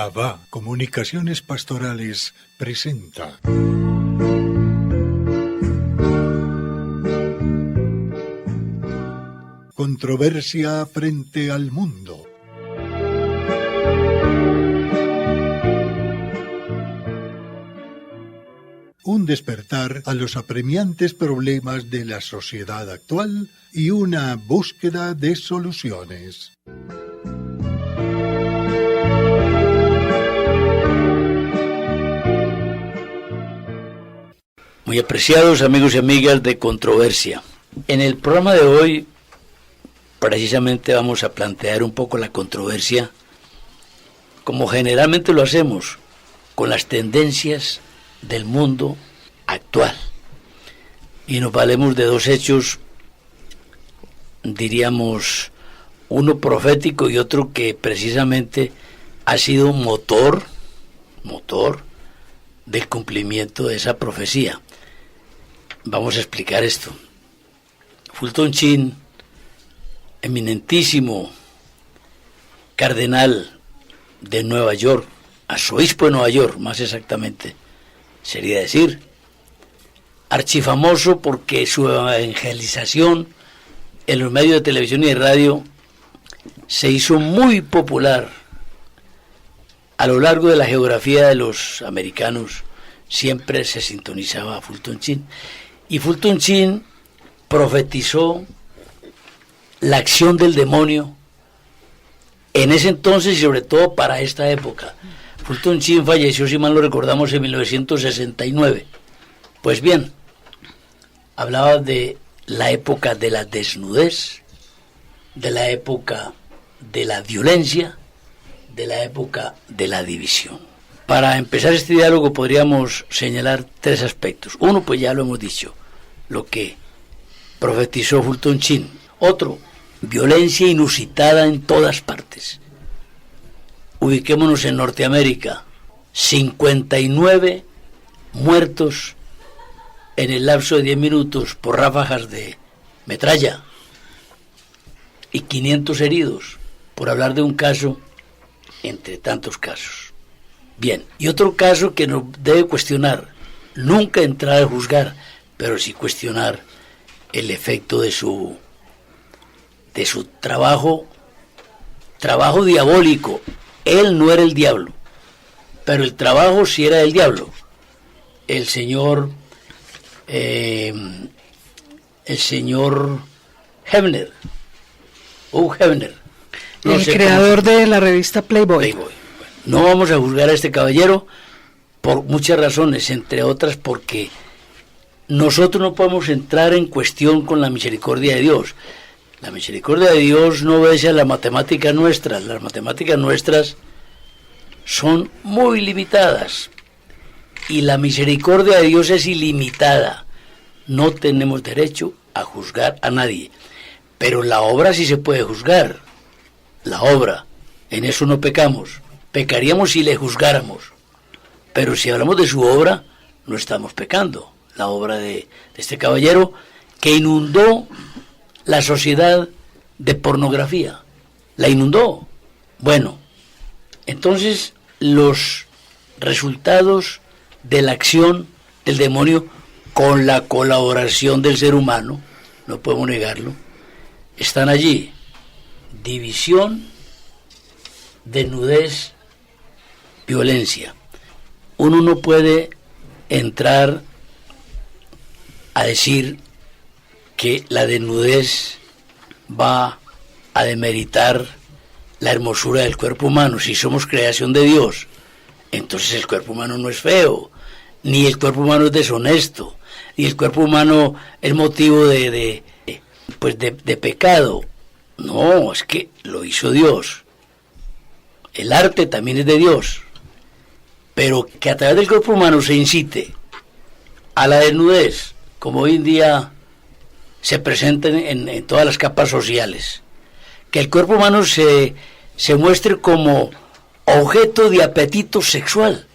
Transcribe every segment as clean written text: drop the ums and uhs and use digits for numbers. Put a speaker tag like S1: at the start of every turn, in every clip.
S1: Abba Comunicaciones Pastorales presenta Controversia frente al mundo. Un despertar a los apremiantes problemas de la sociedad actual y una búsqueda de soluciones.
S2: Muy apreciados amigos y amigas de Controversia. En el programa de hoy, precisamente vamos a plantear un poco la controversia, como generalmente lo hacemos, con las tendencias del mundo actual. Y nos valemos de dos hechos, diríamos, uno profético y otro que precisamente ha sido motor del cumplimiento de esa profecía. Vamos a explicar esto. Fulton Sheen, eminentísimo cardenal de Nueva York, arzobispo de Nueva York, más exactamente, sería decir, archifamoso porque su evangelización en los medios de televisión y de radio se hizo muy popular a lo largo de la geografía de los americanos. Siempre se sintonizaba a Fulton Sheen. Y Fulton Sheen profetizó la acción del demonio en ese entonces y sobre todo para esta época. Fulton Sheen falleció, si mal lo recordamos, en 1969. Pues bien, hablaba de la época de la desnudez, de la época de la violencia, de la época de la división. Para empezar este diálogo podríamos señalar tres aspectos. Uno, pues ya lo hemos dicho, lo que profetizó Fulton Sheen. Otro, violencia inusitada en todas partes. Ubiquémonos en Norteamérica, 59 muertos en el lapso de 10 minutos por ráfagas de metralla y 500 heridos, por hablar de un caso entre tantos casos. Bien, y otro caso que nos debe cuestionar, nunca entrar a juzgar, pero sí cuestionar el efecto de su trabajo diabólico. Él no era el diablo, pero el trabajo sí era del diablo. El señor Hebner, Hugh Hefner,
S3: el creador de la revista Playboy.
S2: No vamos a juzgar a este caballero por muchas razones, entre otras porque nosotros no podemos entrar en cuestión con la misericordia de Dios. La misericordia de Dios no obedece a las matemáticas nuestras. Las matemáticas nuestras son muy limitadas y la misericordia de Dios es ilimitada. No tenemos derecho a juzgar a nadie, pero la obra sí se puede juzgar. La obra, en eso no pecamos. Pecaríamos si le juzgáramos, pero si hablamos de su obra, no estamos pecando. La obra de este caballero que inundó la sociedad de pornografía, la inundó. Bueno, entonces los resultados de la acción del demonio con la colaboración del ser humano, no podemos negarlo, están allí. División, desnudez, violencia. Uno no puede entrar a decir que la desnudez va a demeritar la hermosura del cuerpo humano. Si somos creación de Dios, entonces el cuerpo humano no es feo, ni el cuerpo humano es deshonesto, ni el cuerpo humano es motivo de pecado. No, es que lo hizo Dios. El arte también es de Dios. Pero que a través del cuerpo humano se incite a la desnudez, como hoy en día se presenta en todas las capas sociales, que el cuerpo humano se muestre como objeto de apetito sexual,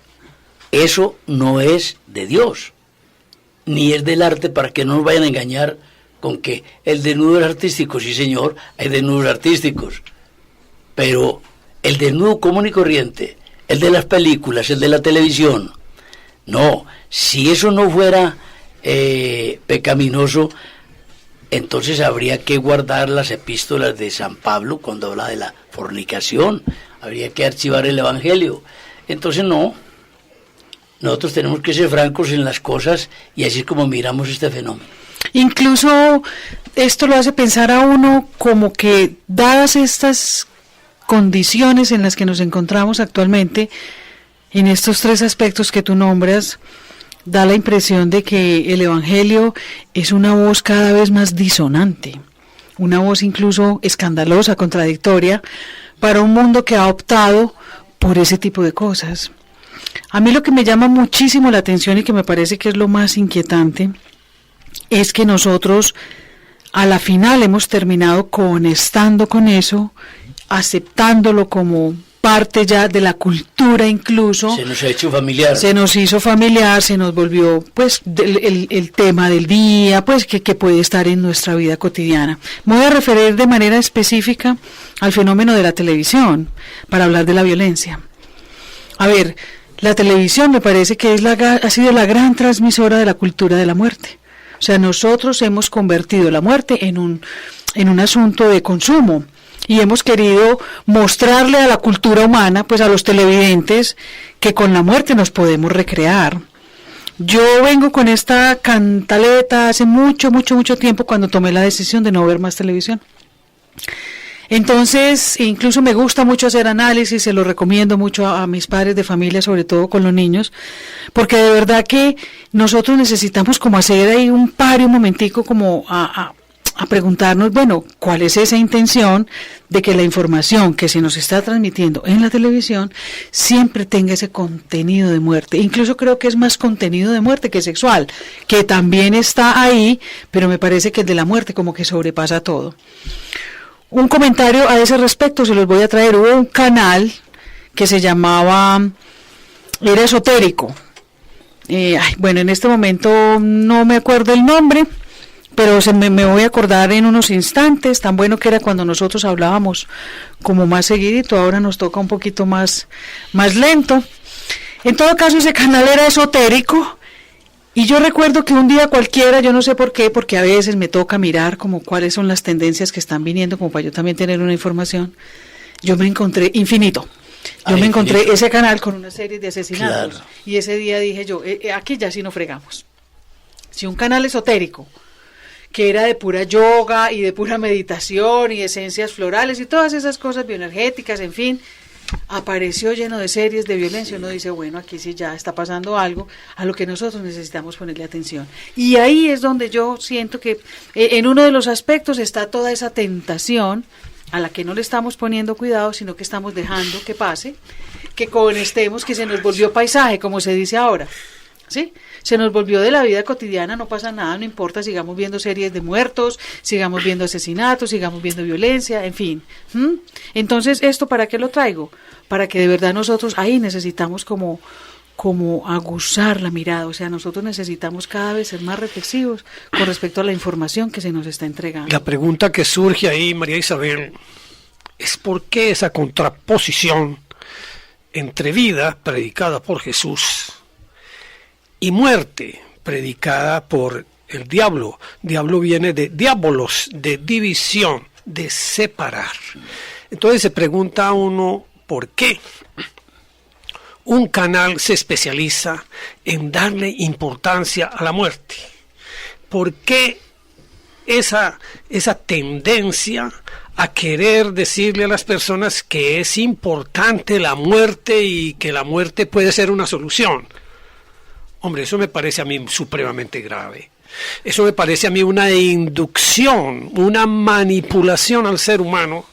S2: eso no es de Dios, ni es del arte, para que no nos vayan a engañar con que el desnudo es artístico. Sí, señor, hay desnudos artísticos, pero el desnudo común y corriente, el de las películas, el de la televisión. No, si eso no fuera pecaminoso, entonces habría que guardar las epístolas de San Pablo cuando habla de la fornicación, habría que archivar el Evangelio. Entonces no, nosotros tenemos que ser francos en las cosas y así es como miramos este fenómeno.
S3: Incluso esto lo hace pensar a uno como que, dadas estas condiciones en las que nos encontramos actualmente, en estos tres aspectos que tú nombras, da la impresión de que el Evangelio es una voz cada vez más disonante, una voz incluso escandalosa, contradictoria, para un mundo que ha optado por ese tipo de cosas. A mí lo que me llama muchísimo la atención y que me parece que es lo más inquietante es que nosotros a la final hemos terminado conectando con eso, aceptándolo como parte ya de la cultura incluso.
S2: Se nos ha hecho familiar.
S3: Se nos hizo familiar, se nos volvió pues el tema del día, pues que puede estar en nuestra vida cotidiana. Me voy a referir de manera específica al fenómeno de la televisión, para hablar de la violencia. A ver, la televisión me parece que ha sido la gran transmisora de la cultura de la muerte. O sea, nosotros hemos convertido la muerte en un asunto de consumo y hemos querido mostrarle a la cultura humana, pues a los televidentes, que con la muerte nos podemos recrear. Yo vengo con esta cantaleta hace mucho tiempo cuando tomé la decisión de no ver más televisión. Entonces, incluso me gusta mucho hacer análisis, se lo recomiendo mucho a mis padres de familia, sobre todo con los niños, porque de verdad que nosotros necesitamos como hacer ahí un par y un momentico como a preguntarnos, bueno, ¿cuál es esa intención de que la información que se nos está transmitiendo en la televisión siempre tenga ese contenido de muerte? Incluso creo que es más contenido de muerte que sexual, que también está ahí, pero me parece que el de la muerte como que sobrepasa todo. Un comentario a ese respecto se los voy a traer. Hubo un canal que se llamaba, era esotérico. Bueno, en este momento no me acuerdo el nombre, pero me voy a acordar en unos instantes. Tan bueno que era cuando nosotros hablábamos como más seguidito, ahora nos toca un poquito más lento. En todo caso, ese canal era esotérico. Y yo recuerdo que un día cualquiera, yo no sé por qué, porque a veces me toca mirar como cuáles son las tendencias que están viniendo, como para yo también tener una información, yo me encontré Infinito. Yo me encontré ese canal con una serie de asesinatos. Claro. Y ese día dije yo, aquí ya sí no fregamos. Si un canal esotérico, que era de pura yoga y de pura meditación y esencias florales y todas esas cosas bioenergéticas, en fin, apareció lleno de series de violencia, uno dice, bueno, aquí sí ya está pasando algo a lo que nosotros necesitamos ponerle atención. Y ahí es donde yo siento que en uno de los aspectos está toda esa tentación a la que no le estamos poniendo cuidado, sino que estamos dejando que pase, que conectemos, que se nos volvió paisaje, como se dice ahora, ¿sí? Se nos volvió de la vida cotidiana, no pasa nada, no importa, sigamos viendo series de muertos, sigamos viendo asesinatos, sigamos viendo violencia, en fin. Entonces, ¿esto para qué lo traigo? Para que de verdad nosotros ahí necesitamos como aguzar la mirada, o sea, nosotros necesitamos cada vez ser más reflexivos con respecto a la información que se nos está entregando.
S4: La pregunta que surge ahí, María Isabel, es ¿por qué esa contraposición entre vida predicada por Jesús y muerte predicada por el diablo? Diablo viene de diabolos, de división, de separar. Entonces se pregunta a uno, ¿por qué un canal se especializa en darle importancia a la muerte? ¿Por qué esa tendencia a querer decirle a las personas que es importante la muerte y que la muerte puede ser una solución? Hombre, eso me parece a mí supremamente grave. Eso me parece a mí una inducción, una manipulación al ser humano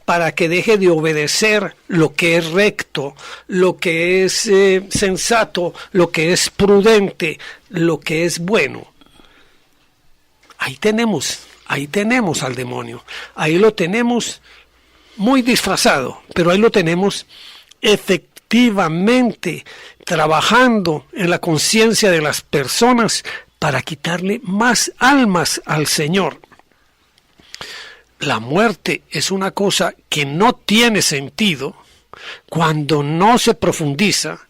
S4: para que deje de obedecer lo que es recto, lo que es sensato, lo que es prudente, lo que es bueno. Ahí tenemos al demonio. Ahí lo tenemos muy disfrazado, pero ahí lo tenemos efectivamente trabajando en la conciencia de las personas para quitarle más almas al Señor. La muerte es una cosa que no tiene sentido cuando no se profundiza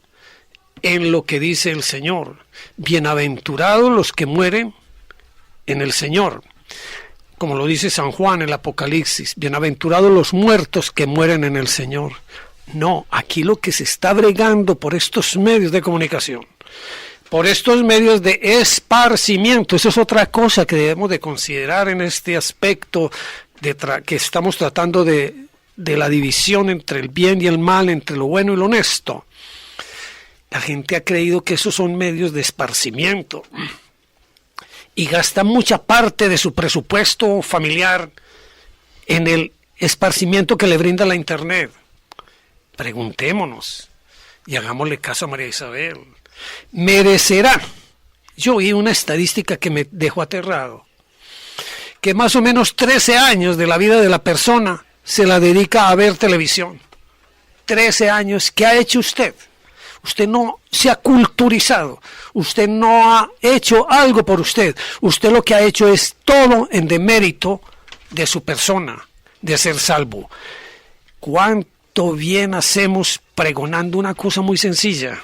S4: en lo que dice el Señor. Bienaventurados los que mueren en el Señor. Como lo dice San Juan en el Apocalipsis, bienaventurados los muertos que mueren en el Señor. No, aquí lo que se está bregando por estos medios de comunicación, por estos medios de esparcimiento, eso es otra cosa que debemos de considerar en este aspecto que estamos tratando de la división entre el bien y el mal, entre lo bueno y lo honesto. La gente ha creído que esos son medios de esparcimiento y gasta mucha parte de su presupuesto familiar en el esparcimiento que le brinda la Internet. Preguntémonos y hagámosle caso a María Isabel. ¿Merecerá? Yo oí una estadística que me dejó aterrado, que más o menos 13 años de la vida de la persona se la dedica a ver televisión. 13 años. ¿Qué ha hecho usted? Usted no se ha culturizado, usted no ha hecho algo por usted. Usted lo que ha hecho es todo en demérito de su persona, de ser salvo. ¿Cuánto bien hacemos pregonando una cosa muy sencilla?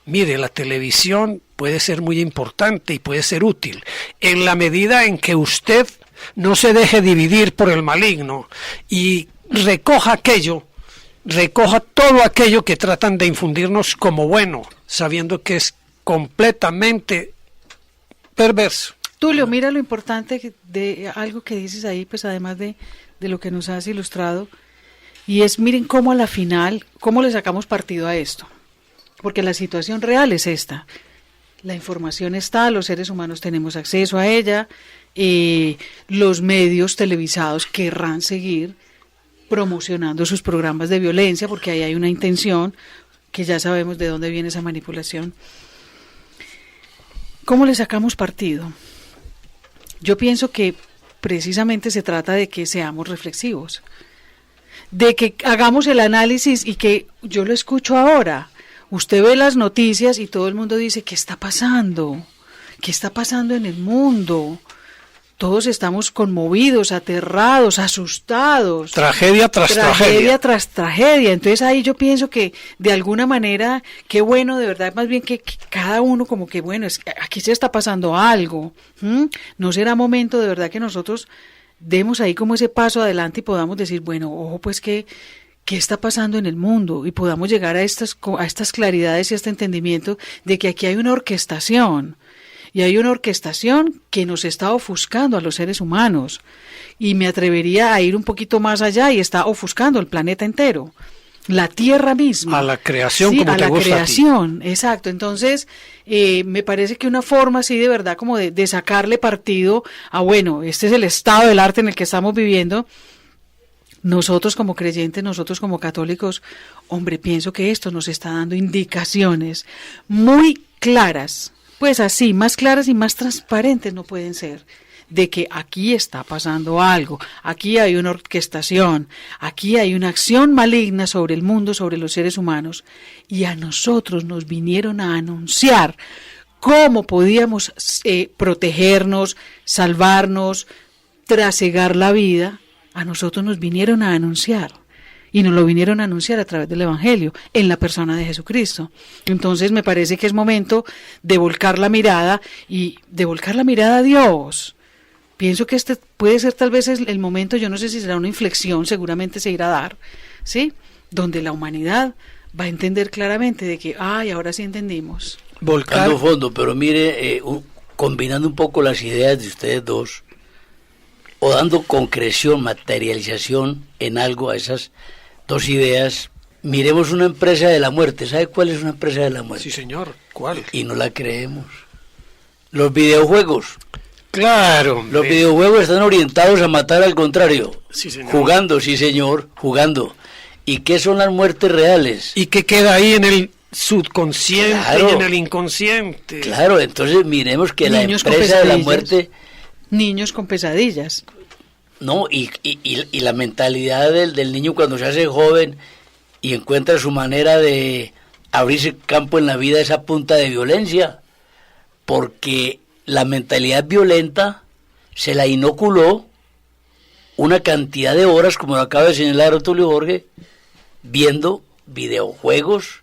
S4: Mire, la televisión puede ser muy importante y puede ser útil en la medida en que usted no se deje dividir por el maligno y recoja todo aquello que tratan de infundirnos como bueno, sabiendo que es completamente perverso.
S3: Tulio, mira lo importante de algo que dices ahí, pues además de lo que nos has ilustrado, y es, miren cómo a la final, cómo le sacamos partido a esto, porque la situación real es esta. La información está, los seres humanos tenemos acceso a ella, los medios televisados querrán seguir promocionando sus programas de violencia, porque ahí hay una intención, que ya sabemos de dónde viene esa manipulación. ¿Cómo le sacamos partido? Yo pienso que precisamente se trata de que seamos reflexivos, de que hagamos el análisis y que yo lo escucho ahora. Usted ve las noticias y todo el mundo dice, ¿qué está pasando? ¿Qué está pasando en el mundo? Todos estamos conmovidos, aterrados, asustados.
S4: Tragedia tras tragedia.
S3: Tragedia tras tragedia. Entonces ahí yo pienso que de alguna manera, qué bueno de verdad, más bien que cada uno como que bueno, aquí se está pasando algo. ¿No será momento de verdad que nosotros demos ahí como ese paso adelante y podamos decir, bueno, ojo pues ¿qué está pasando en el mundo? Y podamos llegar a estas claridades y a este entendimiento de que aquí hay una orquestación. Y hay una orquestación que nos está ofuscando a los seres humanos. Y me atrevería a ir un poquito más allá y está ofuscando el planeta entero. La Tierra misma.
S4: A la creación,
S3: sí,
S4: como te gusta
S3: a la creación, exacto. Entonces, me parece que una forma así de verdad como de sacarle partido a, bueno, este es el estado del arte en el que estamos viviendo. Nosotros como creyentes, nosotros como católicos, hombre, pienso que esto nos está dando indicaciones muy claras, pues así, más claras y más transparentes no pueden ser, de que aquí está pasando algo, aquí hay una orquestación, aquí hay una acción maligna sobre el mundo, sobre los seres humanos, y a nosotros nos vinieron a anunciar cómo podíamos protegernos, salvarnos, trasegar la vida. A nosotros nos vinieron a anunciar. Y nos lo vinieron a anunciar a través del Evangelio, en la persona de Jesucristo. Entonces me parece que es momento de volcar la mirada y de volcar la mirada a Dios. Pienso que este puede ser tal vez el momento, yo no sé si será una inflexión, seguramente se irá a dar, ¿sí? Donde la humanidad va a entender claramente de que, ahora sí entendimos.
S2: Volcando fondo, pero mire, combinando un poco las ideas de ustedes dos, o dando concreción, materialización en algo a esas dos ideas, miremos una empresa de la muerte. ¿Sabe cuál es una empresa de la muerte?
S4: Sí, señor. ¿Cuál?
S2: Y no la creemos. Los videojuegos.
S4: Claro.
S2: Los videojuegos están orientados a matar al contrario.
S4: Sí, señor.
S2: Jugando, sí, señor, jugando. ¿Y qué son las muertes reales?
S4: Y que queda ahí en el subconsciente,
S2: claro,
S4: y en el inconsciente.
S2: Claro, entonces miremos que
S3: Niños
S2: la empresa de la muerte...
S3: Niños con pesadillas.
S2: No, y la mentalidad del niño cuando se hace joven y encuentra su manera de abrirse campo en la vida es a punta de violencia, porque la mentalidad violenta se la inoculó una cantidad de horas, como lo acaba de señalar Tulio Jorge, viendo videojuegos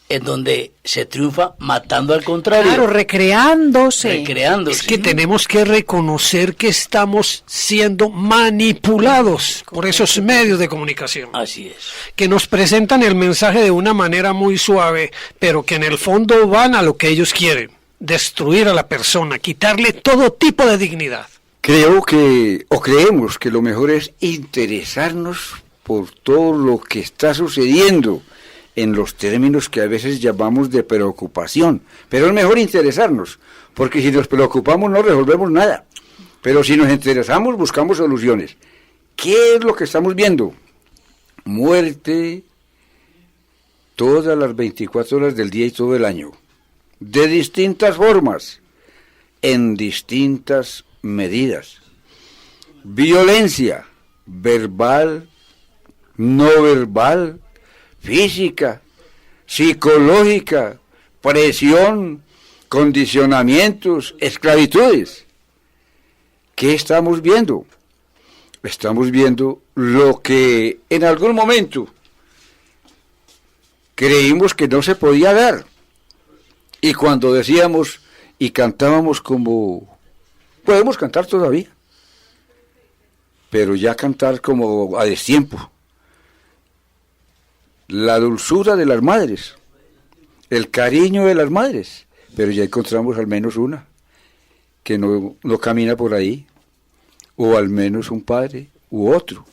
S2: en donde se triunfa matando al contrario.
S3: Claro, recreándose.
S4: Es que tenemos que reconocer que estamos siendo manipulados por esos medios de comunicación.
S2: Así es.
S4: Que nos presentan el mensaje de una manera muy suave, pero que en el fondo van a lo que ellos quieren: destruir a la persona, quitarle todo tipo de dignidad.
S5: Creo que, o creemos que lo mejor es interesarnos por todo lo que está sucediendo en los términos que a veces llamamos de preocupación. Pero es mejor interesarnos, porque si nos preocupamos no resolvemos nada. Pero si nos interesamos, buscamos soluciones. ¿Qué es lo que estamos viendo? Muerte todas las 24 horas del día y todo el año, de distintas formas, en distintas medidas. Violencia verbal, no verbal, física, psicológica, presión, condicionamientos, esclavitudes. ¿Qué estamos viendo? Estamos viendo lo que en algún momento creímos que no se podía dar. Y cuando decíamos y cantábamos como... Podemos cantar todavía, pero ya cantar como a destiempo. La dulzura de las madres, el cariño de las madres, pero ya encontramos al menos una que no camina por ahí, o al menos un padre u otro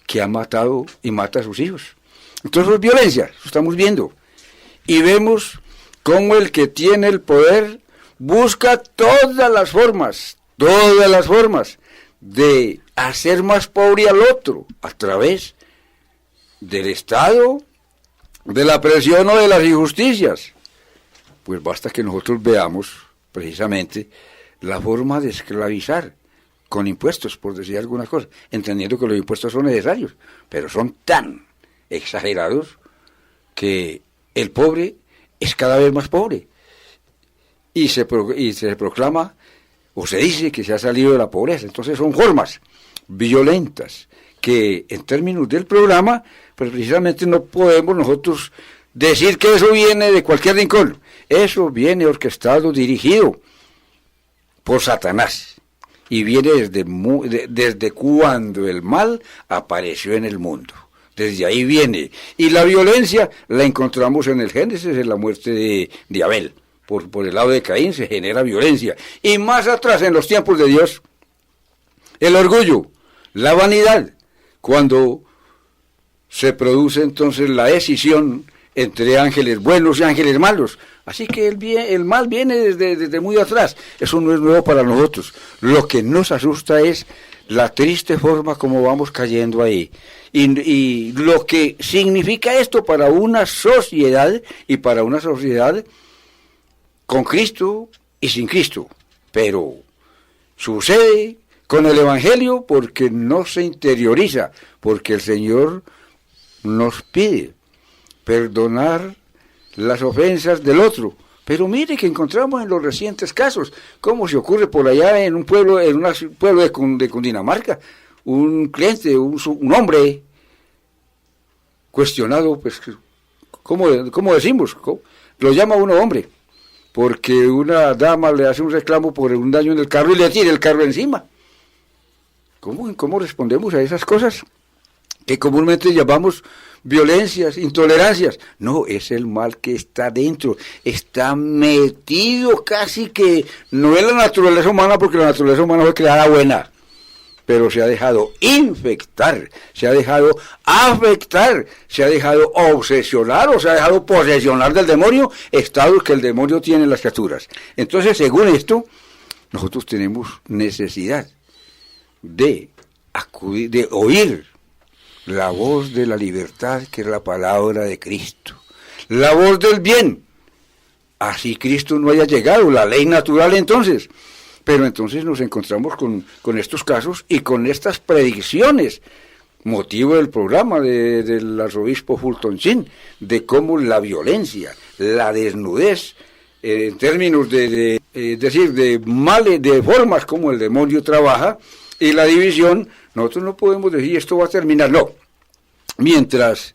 S5: que ha matado y mata a sus hijos. Entonces es violencia, lo estamos viendo, y vemos cómo el que tiene el poder busca todas las formas de hacer más pobre al otro, a través del Estado, de la presión o de las injusticias. Pues basta que nosotros veamos precisamente la forma de esclavizar con impuestos, por decir alguna cosa, entendiendo que los impuestos son necesarios, pero son tan exagerados que el pobre es cada vez más pobre y se proclama o se dice que se ha salido de la pobreza. Entonces son formas violentas que en términos del programa, pues precisamente no podemos nosotros decir que eso viene de cualquier rincón. Eso viene orquestado, dirigido por Satanás, y viene desde cuando el mal apareció en el mundo. Desde ahí viene. Y la violencia la encontramos en el Génesis, en la muerte de Abel. Por el lado de Caín se genera violencia. Y más atrás, en los tiempos de Dios, el orgullo, la vanidad, cuando se produce entonces la escisión entre ángeles buenos y ángeles malos. Así que el mal viene desde muy atrás. Eso no es nuevo para nosotros. Lo que nos asusta es la triste forma como vamos cayendo ahí. Y lo que significa esto para una sociedad, y para una sociedad con Cristo y sin Cristo. Pero sucede con el Evangelio porque no se interioriza, porque el Señor nos pide perdonar las ofensas del otro. Pero mire que encontramos en los recientes casos, como se ocurre por allá en un pueblo, de Cundinamarca, un cliente, un hombre cuestionado, pues, ¿cómo decimos? Lo llama uno hombre, porque una dama le hace un reclamo por un daño en el carro y le tira el carro encima. ¿Cómo respondemos a esas cosas que comúnmente llamamos violencias, intolerancias? No, es el mal que está dentro, está metido, casi que no es la naturaleza humana, porque la naturaleza humana fue creada buena, pero se ha dejado infectar, se ha dejado afectar, se ha dejado obsesionar o se ha dejado posesionar del demonio, estados que el demonio tiene en las criaturas. Entonces, según esto, nosotros tenemos necesidad de acudir, de oír la voz de la libertad, que es la palabra de Cristo, la voz del bien. Así Cristo no haya llegado, la ley natural entonces. Pero entonces nos encontramos con estos casos y con estas predicciones, motivo del programa del arzobispo Fulton Sheen, de cómo la violencia, la desnudez, en términos de males, de formas como el demonio trabaja, y la división, nosotros no podemos decir esto va a terminar, no. Mientras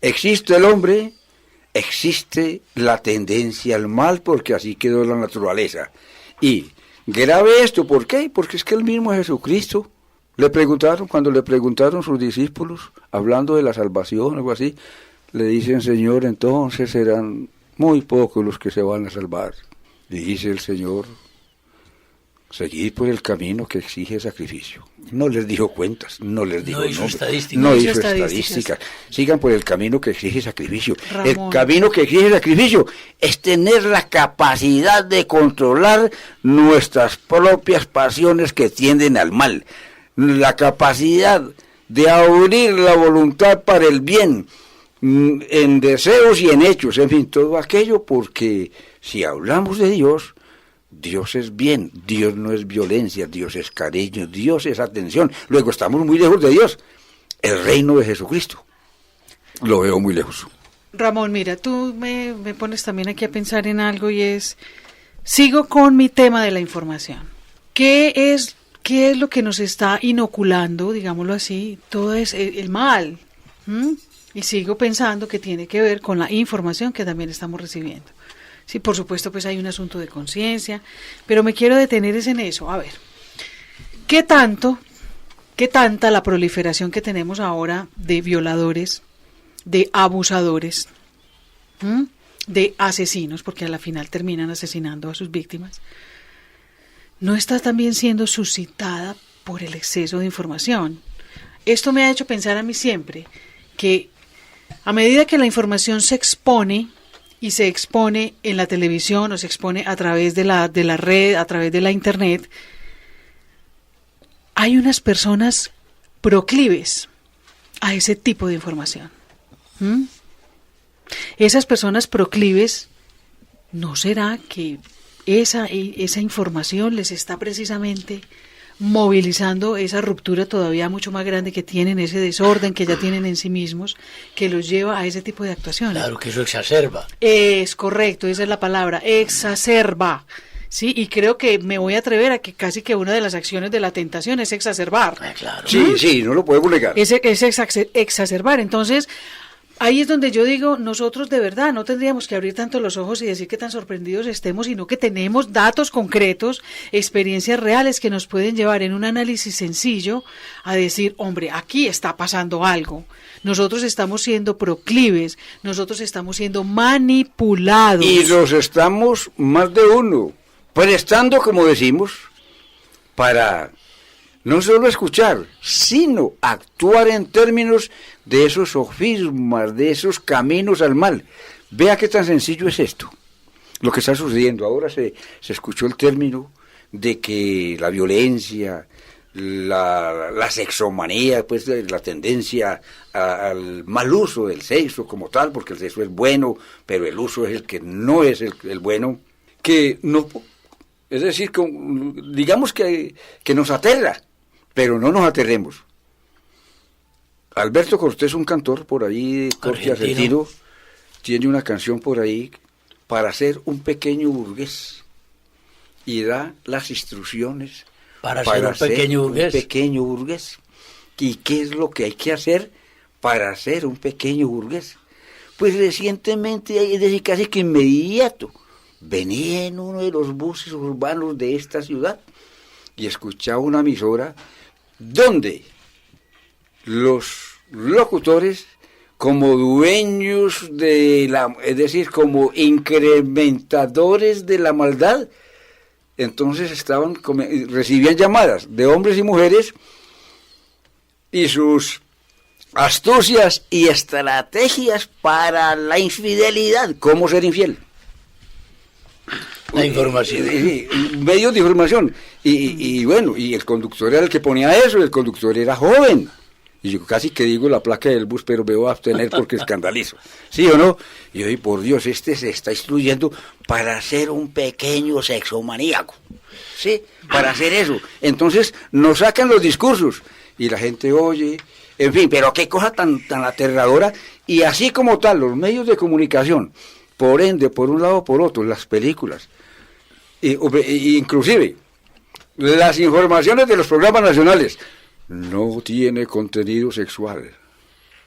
S5: existe el hombre, existe la tendencia al mal, porque así quedó la naturaleza. Y grave esto, ¿por qué? Porque es que el mismo Jesucristo, cuando le preguntaron sus discípulos, hablando de la salvación, algo así, le dicen, Señor, entonces serán muy pocos los que se van a salvar. Y dice el Señor, seguid por el camino que exige sacrificio. No les dijo cuentas, no les dijo nombres, no hizo estadísticas. Sigan por el camino que exige sacrificio.
S3: Ramón.
S5: El camino que exige sacrificio es tener la capacidad de controlar nuestras propias pasiones que tienden al mal. La capacidad de abrir la voluntad para el bien, en deseos y en hechos, en fin, todo aquello, porque si hablamos de Dios, Dios es bien, Dios no es violencia, Dios es cariño, Dios es atención. Luego estamos muy lejos de Dios. El reino de Jesucristo lo veo muy lejos.
S3: Ramón, mira, tú me pones también aquí a pensar en algo y sigo con mi tema de la información. ¿Qué es lo que nos está inoculando, digámoslo así, todo es el mal? Y sigo pensando que tiene que ver con la información que también estamos recibiendo. Sí, por supuesto, pues hay un asunto de conciencia, pero me quiero detener en eso. A ver, ¿qué tanta la proliferación que tenemos ahora de violadores, de abusadores, de asesinos, porque a la final terminan asesinando a sus víctimas, no está también siendo suscitada por el exceso de información? Esto me ha hecho pensar a mí siempre que a medida que la información se expone y se expone en la televisión o se expone a través de la red, a través de la internet, hay unas personas proclives a ese tipo de información. Esas personas proclives, ¿no será que esa información les está precisamente movilizando esa ruptura todavía mucho más grande que tienen, ese desorden que ya tienen en sí mismos, que los lleva a ese tipo de actuaciones?
S2: Claro que eso exacerba.
S3: Es correcto, esa es la palabra, exacerba. Sí, y creo que me voy a atrever a que casi que una de las acciones de la tentación es exacerbar.
S2: Claro.
S5: Sí, no lo podemos negar.
S3: Es exacerbar. Entonces, ahí es donde yo digo, nosotros de verdad no tendríamos que abrir tanto los ojos y decir que tan sorprendidos estemos, sino que tenemos datos concretos, experiencias reales que nos pueden llevar en un análisis sencillo a decir, hombre, aquí está pasando algo. Nosotros estamos siendo proclives, nosotros estamos siendo manipulados.
S5: Y nos estamos, más de uno, prestando, como decimos, para no solo escuchar, sino actuar en términos de esos sofismas, de esos caminos al mal. Vea qué tan sencillo es esto, lo que está sucediendo. Ahora se escuchó el término de que la violencia, la sexomanía, pues la tendencia al mal uso del sexo como tal, porque el sexo es bueno, pero el uso es el que no es el bueno, que no, es decir, digamos que nos aterra, pero no nos aterremos. Alberto Cortés, un cantor por ahí, corte argentino, tiene una canción por ahí para ser un pequeño burgués y da las instrucciones
S2: para ser un pequeño
S5: burgués. ¿Y qué es lo que hay que hacer para ser un pequeño burgués? Pues recientemente, es decir, casi que inmediato, venía en uno de los buses urbanos de esta ciudad y escuchaba una emisora donde los locutores, como dueños es decir, como incrementadores de la maldad, entonces recibían llamadas de hombres y mujeres y sus astucias y estrategias para la infidelidad. ¿Cómo ser infiel?
S2: La información.
S5: Medios de información. Y bueno, y el conductor era el que ponía eso, y el conductor era joven. Y yo casi que digo la placa del bus, pero me voy a abstener porque escandalizo. ¿Sí o no? Y yo, por Dios, se está instruyendo para ser un pequeño sexomaníaco. ¿Sí? Para hacer eso. Entonces nos sacan los discursos y la gente oye, en fin, pero qué cosa tan aterradora. Y así como tal, los medios de comunicación, por ende, por un lado o por otro, las películas, inclusive las informaciones de los programas nacionales, no tiene contenido sexual.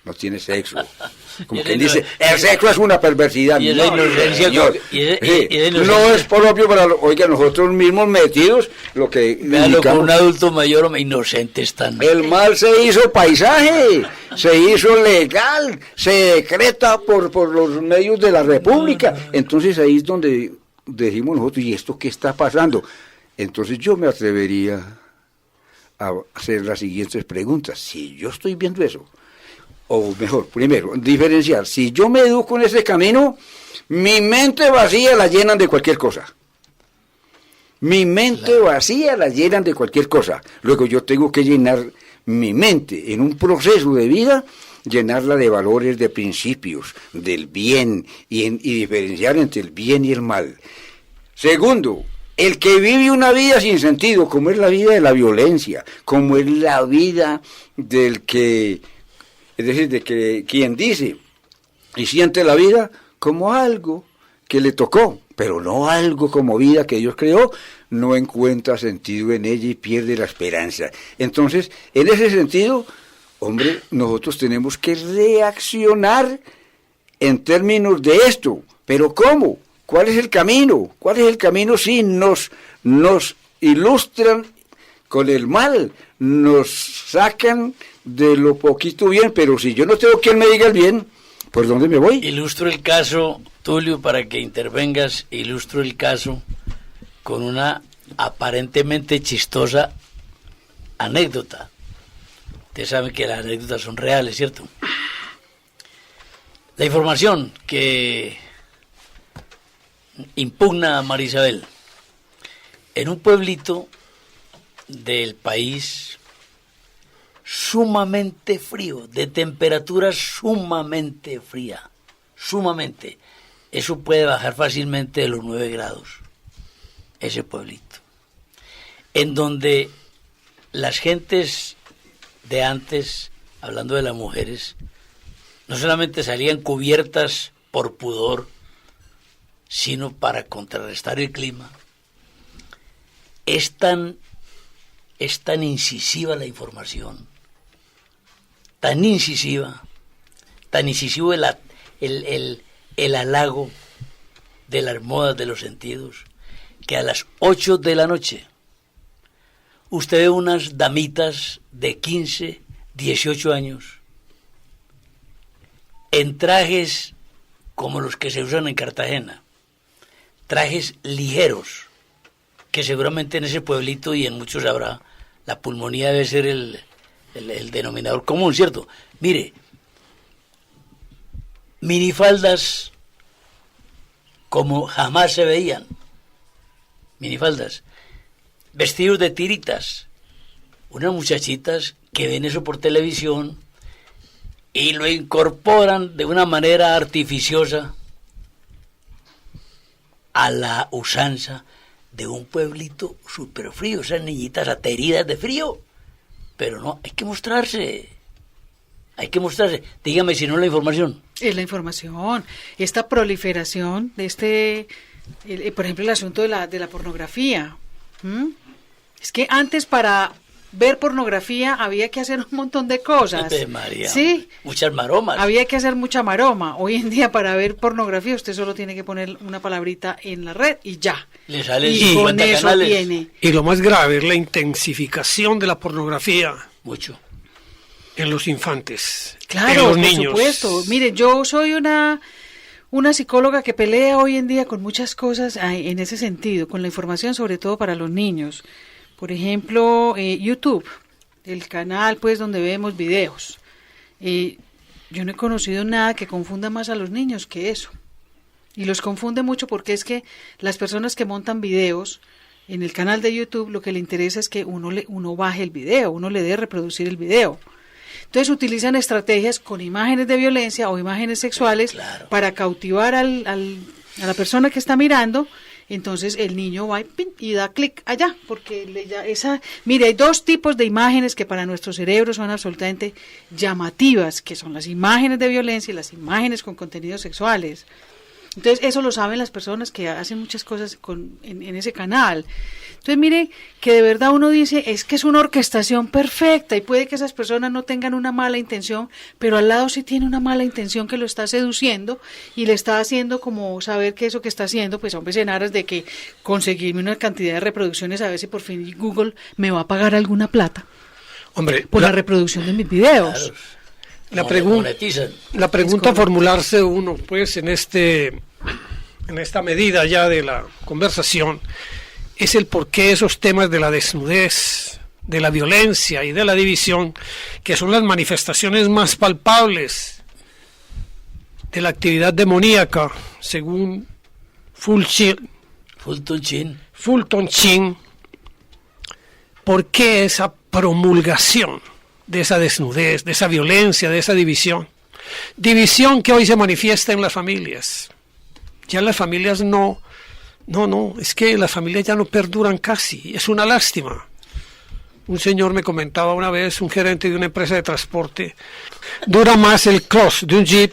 S5: no tiene sexo. Como
S2: Y
S5: quien
S2: la
S5: dice,
S2: ino-
S5: el sexo es una perversidad.
S2: y la
S5: No,
S2: inocencia
S5: señor.
S2: con- y la-
S5: Sí,
S2: y la
S5: no
S2: inocencia.
S5: es propio para, oiga, nosotros mismos metidos, lo que
S2: Véalo con
S5: indicamos.
S2: un adulto mayor o inocente están.
S5: El mal se hizo paisaje, se hizo legal, se decreta por los medios de la República. Entonces ahí es donde decimos nosotros, ¿y esto qué está pasando? Entonces yo me atrevería a hacer las siguientes preguntas. Si yo estoy viendo eso, o mejor, primero, diferenciar, si yo me educo en ese camino, mi mente vacía la llenan de cualquier cosa. Mi mente vacía la llenan de cualquier cosa. Luego yo tengo que llenar mi mente en un proceso de vida, llenarla de valores, de principios, del bien y diferenciar entre el bien y el mal. Segundo, el que vive una vida sin sentido, como es la vida de la violencia, como es la vida del que, es decir, de que quien dice y siente la vida como algo que le tocó, pero no algo como vida que Dios creó, no encuentra sentido en ella y pierde la esperanza. Entonces, en ese sentido, hombre, nosotros tenemos que reaccionar en términos de esto. ¿Pero cómo? ¿Cuál es el camino? ¿Cuál es el camino si nos ilustran con el mal, nos sacan de lo poquito bien? Pero si yo no tengo quien me diga el bien, ¿por dónde me voy?
S2: Ilustro el caso, Tulio, para que intervengas, ilustro el caso con una aparentemente chistosa anécdota. Ustedes saben que las anécdotas son reales, ¿cierto? La información que impugna a María Isabel, en un pueblito del país sumamente frío, de temperatura sumamente fría, sumamente. Eso puede bajar fácilmente de los 9 grados, ese pueblito, en donde las gentes de antes, hablando de las mujeres, no solamente salían cubiertas por pudor, sino para contrarrestar el clima. Es tan incisiva la información, tan incisivo el halago de las modas de los sentidos, que a las 8 de la noche usted ve unas damitas de 15, 18 años en trajes como los que se usan en Cartagena, trajes ligeros, que seguramente en ese pueblito y en muchos habrá, la pulmonía debe ser el denominador común, ¿cierto? Mire, minifaldas como jamás se veían, minifaldas, vestidos de tiritas, unas muchachitas que ven eso por televisión y lo incorporan de una manera artificiosa a la usanza de un pueblito súper frío, esas niñitas ateridas de frío. Pero no, hay que mostrarse. Dígame si no la información.
S3: Es la información, esta proliferación de por ejemplo, el asunto de la pornografía. Es que antes para ver pornografía había que hacer un montón de cosas.
S2: María,
S3: sí,
S2: muchas maromas.
S3: había que hacer mucha maroma. Hoy en día para ver pornografía usted solo tiene que poner una palabrita en la red y ya.
S2: Le salen
S3: Y
S2: 50
S3: con eso
S2: canales.
S3: tiene.
S4: Y lo más grave es la intensificación de la pornografía
S2: Mucho.
S4: en los infantes, en
S3: Claro,
S4: los
S3: por
S4: niños.
S3: supuesto. Mire, yo soy una psicóloga que pelea hoy en día con muchas cosas en ese sentido, con la información sobre todo para los niños. Por ejemplo, YouTube, el canal pues donde vemos videos. Yo no he conocido nada que confunda más a los niños que eso. Y los confunde mucho porque es que las personas que montan videos en el canal de YouTube, lo que le interesa es que uno baje el video, uno le dé reproducir el video. Entonces utilizan estrategias con imágenes de violencia o imágenes sexuales,
S2: claro,
S3: para cautivar a la persona que está mirando. Entonces el niño va y da clic allá, porque mire, hay dos tipos de imágenes que para nuestro cerebro son absolutamente llamativas, que son las imágenes de violencia y las imágenes con contenidos sexuales. Entonces, eso lo saben las personas que hacen muchas cosas en ese canal. Entonces, mire que de verdad uno dice, es que es una orquestación perfecta y puede que esas personas no tengan una mala intención, pero al lado sí tiene una mala intención que lo está seduciendo y le está haciendo como saber que eso que está haciendo, pues hombre, en aras de que conseguirme una cantidad de reproducciones, a ver si por fin Google me va a pagar alguna plata.
S4: Hombre,
S3: Por la reproducción de mis videos.
S2: Claro. Monetizan.
S4: La pregunta a formularse uno, pues, en esta medida ya de la conversación, es el por qué esos temas de la desnudez, de la violencia y de la división, que son las manifestaciones más palpables de la actividad demoníaca, según Fulton Sheen, ¿por qué esa promulgación de esa desnudez, de esa violencia, de esa división? División que hoy se manifiesta en las familias. Ya las familias es que las familias ya no perduran casi, es una lástima. Un señor me comentaba una vez, un gerente de una empresa de transporte, dura más el cross de un jeep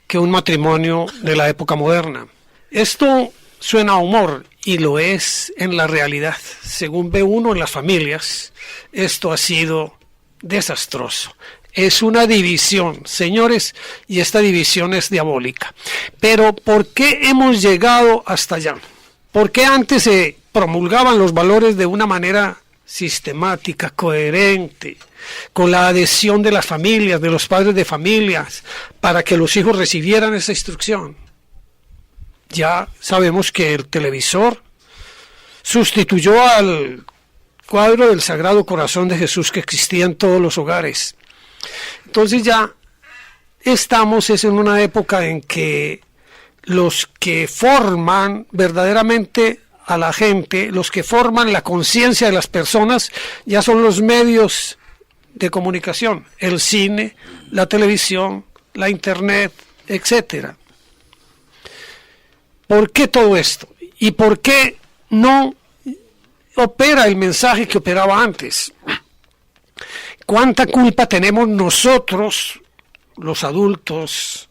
S4: que un matrimonio de la época moderna. Esto suena a humor y lo es en la realidad. Según ve uno en las familias, esto ha sido desastroso. Es una división, señores, y esta división es diabólica. Pero ¿por qué hemos llegado hasta allá? ¿Por qué antes se promulgaban los valores de una manera sistemática, coherente, con la adhesión de las familias, de los padres de familias, para que los hijos recibieran esa instrucción? Ya sabemos que el televisor sustituyó al cuadro del Sagrado Corazón de Jesús que existía en todos los hogares. Entonces ya estamos en una época en que los que forman verdaderamente a la gente, los que forman la conciencia de las personas, ya son los medios de comunicación, el cine, la televisión, la internet, etcétera. ¿Por qué todo esto? ¿Y por qué no opera el mensaje que operaba antes? ¿Cuánta culpa tenemos nosotros, los adultos,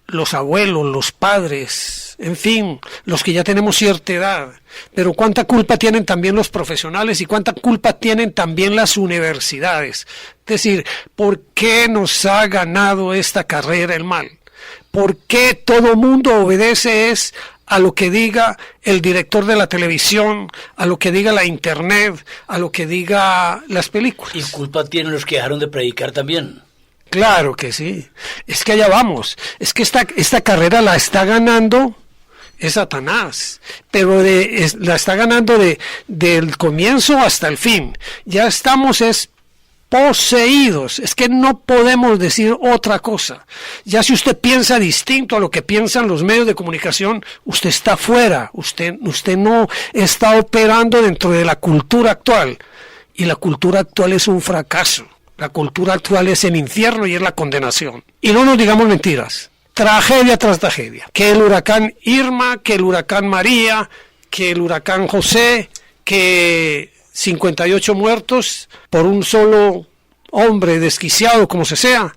S4: los abuelos, los padres, en fin, los que ya tenemos cierta edad? Pero ¿cuánta culpa tienen también los profesionales y cuánta culpa tienen también las universidades? Es decir, ¿por qué nos ha ganado esta carrera el mal? ¿Por qué todo mundo obedece a lo que diga el director de la televisión, a lo que diga la internet, a lo que diga las películas?
S2: Y culpa tienen los que dejaron de predicar también.
S4: Claro que sí. Es que allá vamos. Es que esta carrera la está ganando es Satanás, pero la está ganando del comienzo hasta el fin. Ya estamos poseídos, es que no podemos decir otra cosa. Ya si usted piensa distinto a lo que piensan los medios de comunicación, usted está fuera, usted no está operando dentro de la cultura actual, y la cultura actual es un fracaso. La cultura actual es el infierno y es la condenación. Y no nos digamos mentiras, tragedia tras tragedia, que el huracán Irma, que el huracán María, que el huracán José, que 58 muertos por un solo hombre desquiciado como se sea.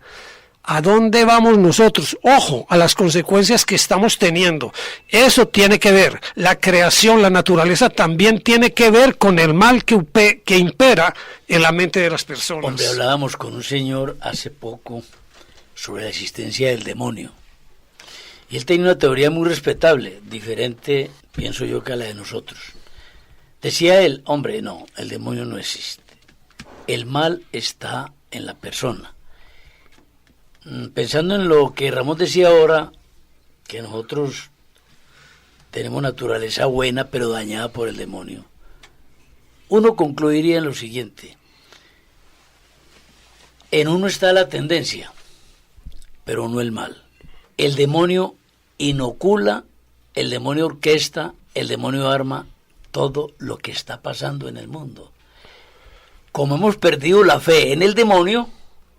S4: ¿A dónde vamos nosotros? Ojo a las consecuencias que estamos teniendo. Eso tiene que ver, la creación, la naturaleza también tiene que ver con el mal que impera en la mente de las personas.
S2: Hombre, hablábamos con un señor hace poco sobre la existencia del demonio. Y él tenía una teoría muy respetable, diferente, pienso yo, que a la de nosotros. Decía él, hombre, no, el demonio no existe. El mal está en la persona. Pensando en lo que Ramón decía ahora, que nosotros tenemos naturaleza buena pero dañada por el demonio, uno concluiría en lo siguiente: en uno está la tendencia, pero no el mal. El demonio inocula, el demonio orquesta, el demonio arma todo lo que está pasando en el mundo. Como hemos perdido la fe en el demonio,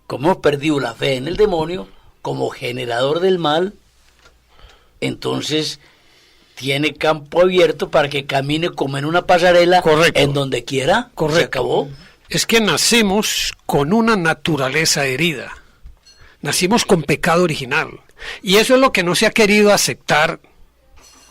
S2: como generador del mal, entonces tiene campo abierto para que camine como en una pasarela.
S4: Correcto.
S2: En donde quiera.
S4: Correcto.
S2: Se acabó.
S4: Es que nacemos con una naturaleza herida, nacimos con pecado original, y eso es lo que no se ha querido aceptar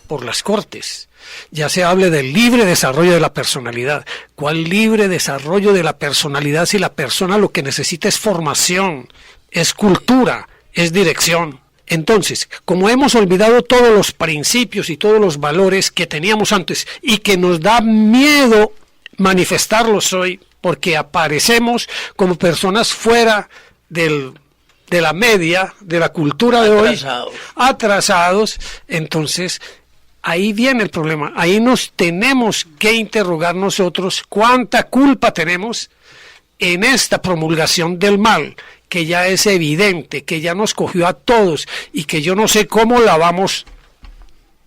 S4: por las Cortes. Ya se hable del libre desarrollo de la personalidad. ¿Cuál libre desarrollo de la personalidad si la persona lo que necesita es formación, es cultura, es dirección? Entonces, como hemos olvidado todos los principios y todos los valores que teníamos antes y que nos da miedo manifestarlos hoy porque aparecemos como personas fuera de la media, de la cultura de hoy, atrasados, entonces ahí viene el problema. Ahí nos tenemos que interrogar nosotros cuánta culpa tenemos en esta promulgación del mal, que ya es evidente, que ya nos cogió a todos y que yo no sé cómo la vamos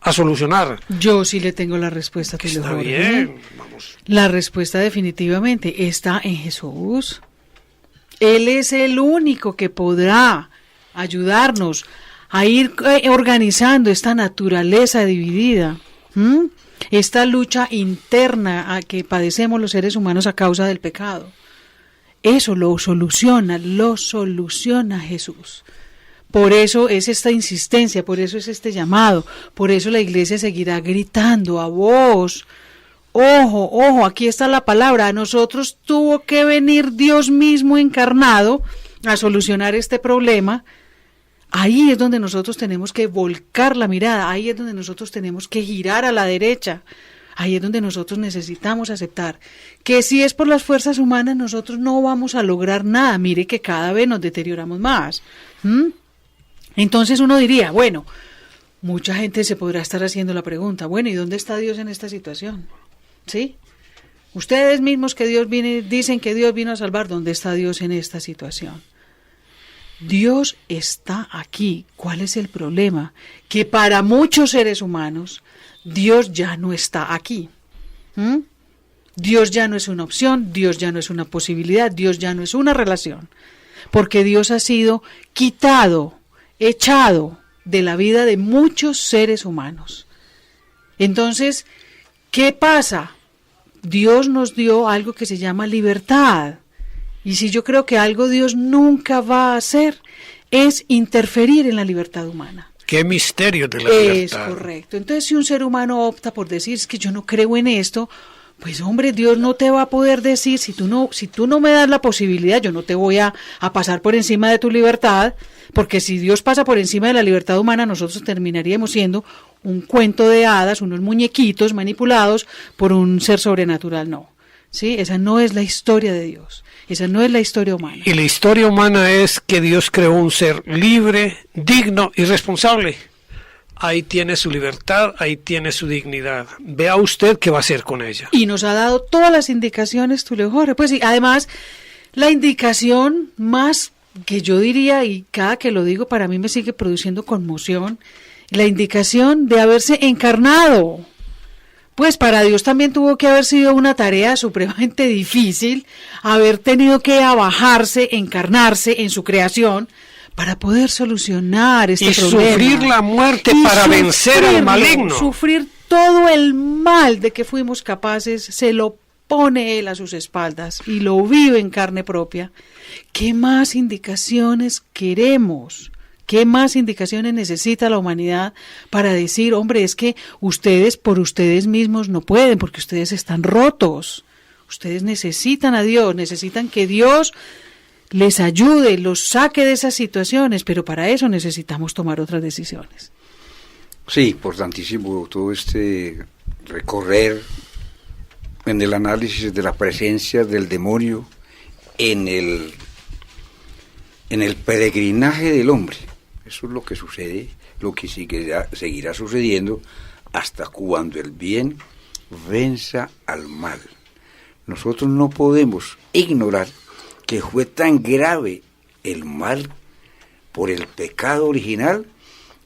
S4: a solucionar.
S3: Yo sí le tengo la respuesta.
S4: Está bien, vamos.
S3: La respuesta definitivamente está en Jesús. Él es el único que podrá ayudarnos a ir organizando esta naturaleza dividida, esta lucha interna a que padecemos los seres humanos a causa del pecado. Eso lo soluciona Jesús. Por eso es esta insistencia, por eso es este llamado, por eso la iglesia seguirá gritando a voz. Ojo, aquí está la palabra. A nosotros tuvo que venir Dios mismo encarnado a solucionar este problema. Ahí es donde nosotros tenemos que volcar la mirada, ahí es donde nosotros tenemos que girar a la derecha, ahí es donde nosotros necesitamos aceptar que si es por las fuerzas humanas nosotros no vamos a lograr nada. Mire que cada vez nos deterioramos más. Entonces uno diría, bueno, mucha gente se podrá estar haciendo la pregunta, bueno, ¿y dónde está Dios en esta situación? ¿Sí? Ustedes mismos que dicen que Dios vino a salvar, ¿dónde está Dios en esta situación? Dios está aquí. ¿Cuál es el problema? Que para muchos seres humanos, Dios ya no está aquí. Dios ya no es una opción, Dios ya no es una posibilidad, Dios ya no es una relación. Porque Dios ha sido quitado, echado de la vida de muchos seres humanos. Entonces, ¿qué pasa? Dios nos dio algo que se llama libertad. Y si yo creo que algo Dios nunca va a hacer, es interferir en la libertad humana.
S4: Qué misterio de la libertad.
S3: Es correcto. Entonces, si un ser humano opta por decir, es que yo no creo en esto, pues hombre, Dios no te va a poder decir, si tú no me das la posibilidad, yo no te voy a pasar por encima de tu libertad, porque si Dios pasa por encima de la libertad humana, nosotros terminaríamos siendo un cuento de hadas, unos muñequitos manipulados por un ser sobrenatural. No, ¿sí? Esa no es la historia de Dios. Esa no es la historia humana.
S4: Y la historia humana es que Dios creó un ser libre, digno y responsable. Ahí tiene su libertad, ahí tiene su dignidad. Vea usted qué va a hacer con ella.
S3: Y nos ha dado todas las indicaciones, Tulio Jorge. Pues sí, además, la indicación más que yo diría, y cada que lo digo para mí me sigue produciendo conmoción, la indicación de haberse encarnado. Pues para Dios también tuvo que haber sido una tarea supremamente difícil, haber tenido que abajarse, encarnarse en su creación para poder solucionar este problema.
S4: Y sufrir la muerte para vencer al maligno.
S3: Sufrir todo el mal de que fuimos capaces, se lo pone Él a sus espaldas y lo vive en carne propia. ¿Qué más indicaciones queremos? ¿Qué más indicaciones necesita la humanidad para decir, hombre, es que ustedes por ustedes mismos no pueden, porque ustedes están rotos? Ustedes necesitan a Dios, necesitan que Dios les ayude, los saque de esas situaciones, pero para eso necesitamos tomar otras decisiones.
S5: Sí, importantísimo todo este recorrer en el análisis de la presencia del demonio en el peregrinaje del hombre. Eso es lo que sucede, lo que seguirá sucediendo hasta cuando el bien venza al mal. Nosotros no podemos ignorar que fue tan grave el mal por el pecado original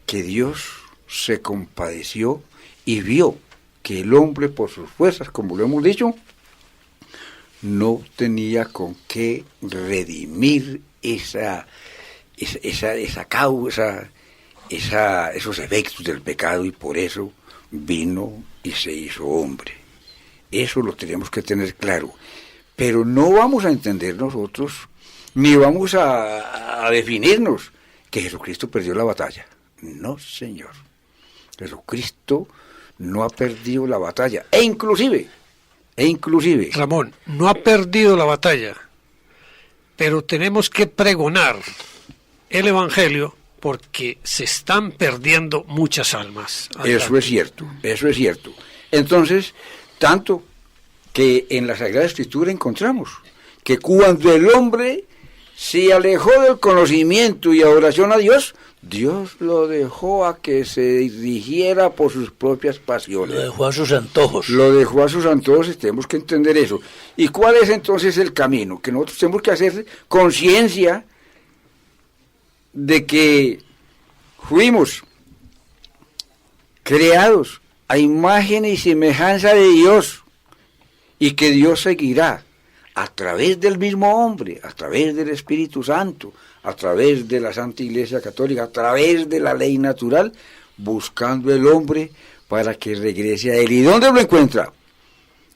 S5: que Dios se compadeció y vio que el hombre por sus fuerzas, como lo hemos dicho, no tenía con qué redimir esa causa, esos efectos del pecado, y por eso vino y se hizo hombre. Eso lo tenemos que tener claro. Pero no vamos a entender nosotros, ni vamos a definirnos que Jesucristo perdió la batalla. No, Señor. Pero Cristo no ha perdido la batalla. E inclusive,
S4: Ramón, no ha perdido la batalla, pero tenemos que pregonar el Evangelio porque se están perdiendo muchas almas.
S5: Eso es cierto. Entonces, tanto que en la Sagrada Escritura encontramos que cuando el hombre se alejó del conocimiento y adoración a Dios, Dios lo dejó a que se dirigiera por sus propias pasiones.
S2: Lo dejó a sus antojos.
S5: Y tenemos que entender eso. ¿Y cuál es entonces el camino? Que nosotros tenemos que hacer conciencia de que fuimos creados a imagen y semejanza de Dios y que Dios seguirá a través del mismo hombre, a través del Espíritu Santo, a través de la Santa Iglesia Católica, a través de la ley natural, buscando el hombre para que regrese a él. ¿Y dónde lo encuentra?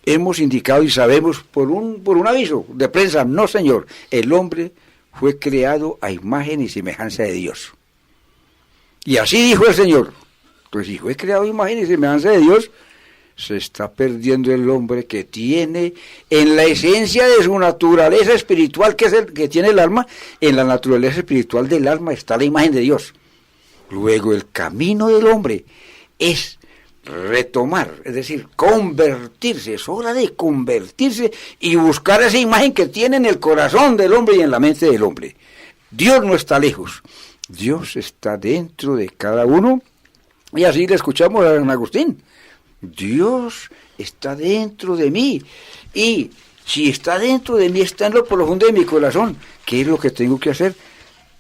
S5: Hemos indicado y sabemos por un aviso de prensa, no señor, el hombre fue creado a imagen y semejanza de Dios. Y así dijo el Señor. Pues si fue creado a imagen y semejanza de Dios, se está perdiendo el hombre que tiene en la esencia de su naturaleza espiritual, que es el que tiene el alma. En la naturaleza espiritual del alma está la imagen de Dios. Luego el camino del hombre es retomar, es decir, convertirse. Es hora de convertirse y buscar esa imagen que tiene en el corazón del hombre y en la mente del hombre. Dios no está lejos, Dios está dentro de cada uno. Y así le escuchamos a San Agustín: Dios está dentro de mí, y si está dentro de mí, está en lo profundo de mi corazón. ¿Qué es lo que tengo que hacer?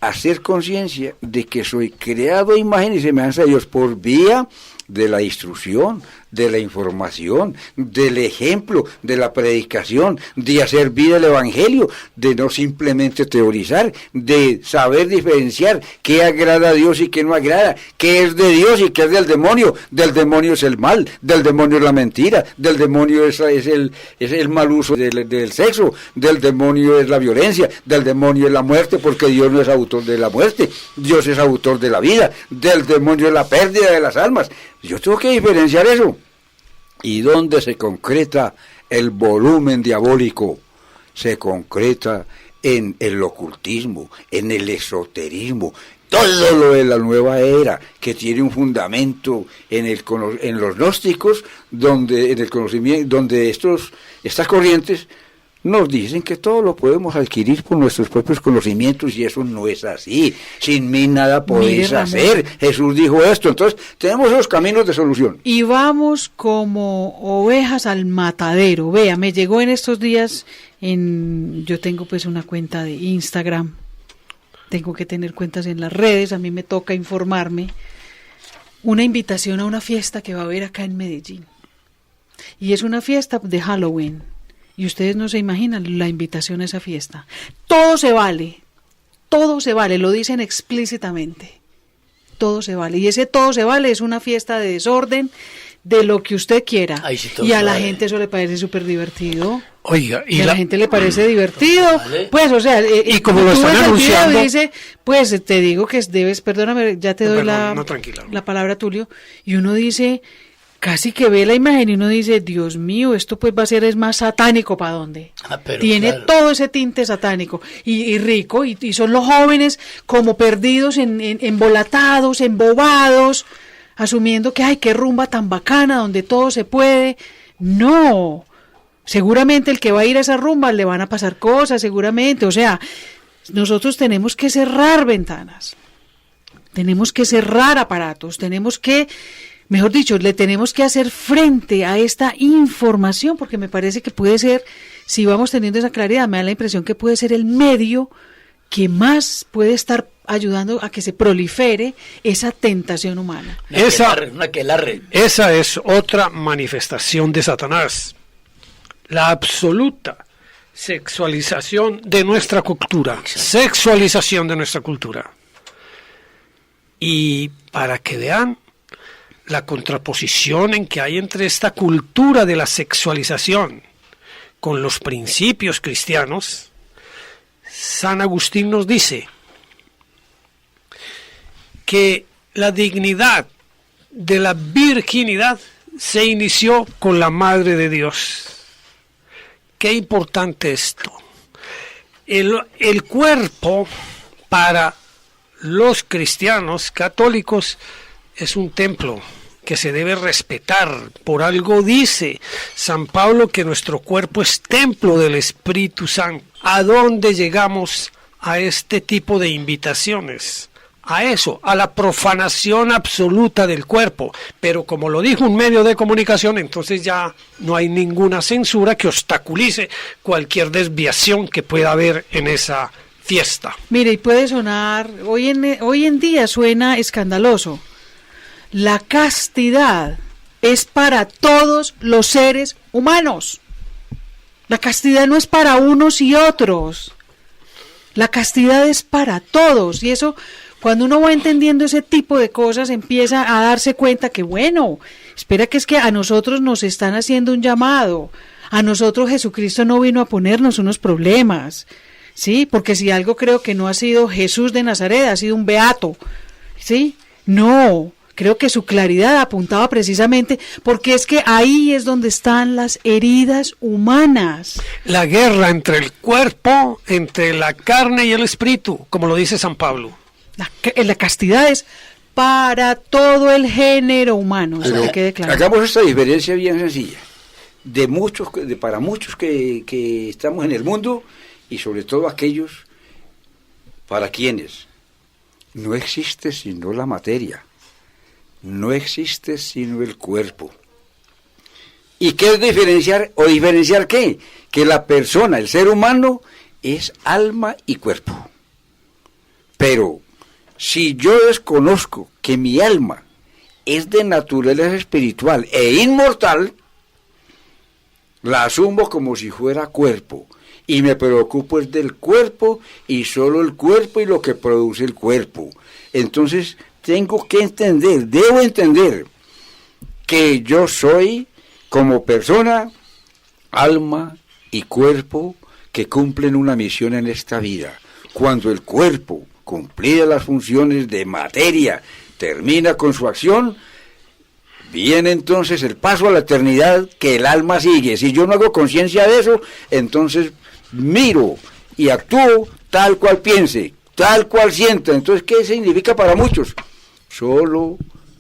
S5: Hacer conciencia de que soy creado a imagen y semejanza de Dios por vía de la instrucción, de la información, del ejemplo, de la predicación, de hacer vida el Evangelio, de no simplemente teorizar, de saber diferenciar qué agrada a Dios y qué no agrada, qué es de Dios y qué es del demonio. Del demonio es el mal, del demonio es la mentira, del demonio es el mal uso del sexo, del demonio es la violencia, del demonio es la muerte, porque Dios no es autor de la muerte, Dios es autor de la vida, del demonio es la pérdida de las almas. Yo tengo que diferenciar eso. ¿Y dónde se concreta el volumen diabólico? Se concreta en el ocultismo, en el esoterismo, todo lo de la nueva era, que tiene un fundamento en los gnósticos, donde en el conocimiento, donde estas corrientes nos dicen que todo lo podemos adquirir por nuestros propios conocimientos, y eso no es así. Sin mí nada podéis hacer. Jesús dijo esto. Entonces tenemos esos caminos de solución.
S3: Y vamos como ovejas al matadero. Vea, me llegó en estos días, yo tengo pues una cuenta de Instagram, tengo que tener cuentas en las redes, a mí me toca informarme, una invitación a una fiesta que va a haber acá en Medellín. Y es una fiesta de Halloween. Y ustedes no se imaginan la invitación a esa fiesta. Todo se vale, lo dicen explícitamente. Todo se vale. Y ese todo se vale es una fiesta de desorden, de lo que usted quiera.
S2: Ay, sí,
S3: y a la gente eso le parece súper divertido.
S4: Oiga,
S3: y a la gente le parece divertido.
S2: Vale.
S3: Pues, o sea,
S4: y como lo están anunciando,
S3: dice, pues te digo que debes, perdóname, ya te doy la palabra, Tulio. Y uno dice, casi que ve la imagen y uno dice, Dios mío, esto pues va a ser más satánico, ¿para dónde? Tiene claro, todo ese tinte satánico y rico, y son los jóvenes como perdidos, embolatados, embobados, asumiendo que, ay, qué rumba tan bacana, donde todo se puede. No, seguramente el que va a ir a esa rumba le van a pasar cosas, seguramente. O sea, nosotros tenemos que cerrar ventanas, tenemos que cerrar aparatos, tenemos que, mejor dicho, le tenemos que hacer frente a esta información, porque me parece que puede ser, si vamos teniendo esa claridad, me da la impresión que puede ser el medio que más puede estar ayudando a que se prolifere esa tentación humana.
S2: Una aquelarre.
S4: Esa es otra manifestación de Satanás, la absoluta sexualización de nuestra cultura. Sexualización de nuestra cultura. Y para que vean la contraposición en que hay entre esta cultura de la sexualización con los principios cristianos, San Agustín nos dice que la dignidad de la virginidad se inició con la Madre de Dios. Qué importante esto. El cuerpo para los cristianos católicos es un templo que se debe respetar. Por algo dice San Pablo que nuestro cuerpo es templo del Espíritu Santo. ¿A dónde llegamos a este tipo de invitaciones? A eso, a la profanación absoluta del cuerpo. Pero como lo dijo un medio de comunicación, entonces ya no hay ninguna censura que obstaculice cualquier desviación que pueda haber en esa fiesta.
S3: Mire, y puede sonar, hoy en día suena escandaloso. La castidad es para todos los seres humanos. La castidad no es para unos y otros. La castidad es para todos. Y eso, cuando uno va entendiendo ese tipo de cosas, empieza a darse cuenta que, bueno, espera, que es que a nosotros nos están haciendo un llamado. A nosotros Jesucristo no vino a ponernos unos problemas. Sí, porque si algo creo que no ha sido Jesús de Nazaret, ha sido un beato. Sí, no. Creo que su claridad apuntaba precisamente porque es que ahí es donde están las heridas humanas.
S4: La guerra entre el cuerpo, entre la carne y el espíritu, como lo dice San Pablo.
S3: La castidad es para todo el género humano, eso que quede claro.
S5: Hagamos esta diferencia bien sencilla. Para muchos que estamos en el mundo y sobre todo aquellos para quienes no existe sino la materia. No existe sino el cuerpo. ¿Y qué es diferenciar? ¿O diferenciar qué? Que la persona, el ser humano, es alma y cuerpo. Pero si yo desconozco que mi alma es de naturaleza espiritual e inmortal, la asumo como si fuera cuerpo. Y me preocupo es del cuerpo y solo el cuerpo y lo que produce el cuerpo. Entonces, tengo que entender, debo entender que yo soy como persona, alma y cuerpo que cumplen una misión en esta vida. Cuando el cuerpo, cumplida las funciones de materia, termina con su acción, viene entonces el paso a la eternidad que el alma sigue. Si yo no hago conciencia de eso, entonces miro y actúo tal cual piense, tal cual sienta. Entonces, ¿qué significa para muchos? Solo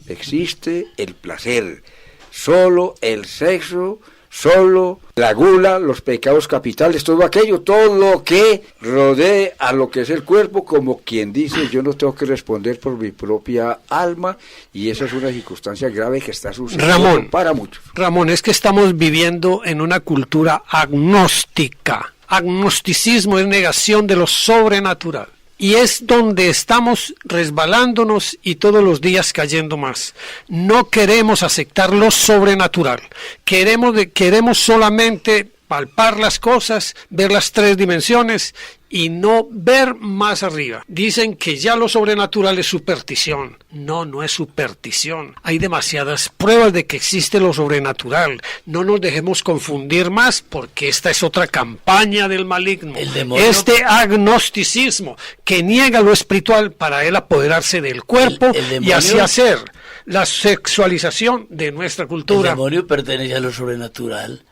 S5: existe el placer, solo el sexo, solo la gula, los pecados capitales, todo aquello, todo lo que rodee a lo que es el cuerpo, como quien dice, yo no tengo que responder por mi propia alma, y esa es una circunstancia grave que está sucediendo para muchos.
S4: Ramón, es que estamos viviendo en una cultura agnóstica. Agnosticismo es negación de lo sobrenatural. Y es donde estamos resbalándonos y todos los días cayendo más. No queremos aceptar lo sobrenatural. Queremos solamente palpar las cosas, ver las tres dimensiones y no ver más arriba. Dicen que ya lo sobrenatural es superstición. No, no es superstición. Hay demasiadas pruebas de que existe lo sobrenatural. No nos dejemos confundir más porque esta es otra campaña del maligno.
S2: El demonio.
S4: Este agnosticismo que niega lo espiritual para él apoderarse del cuerpo y así hacer la sexualización de nuestra cultura.
S2: El demonio pertenece a lo sobrenatural,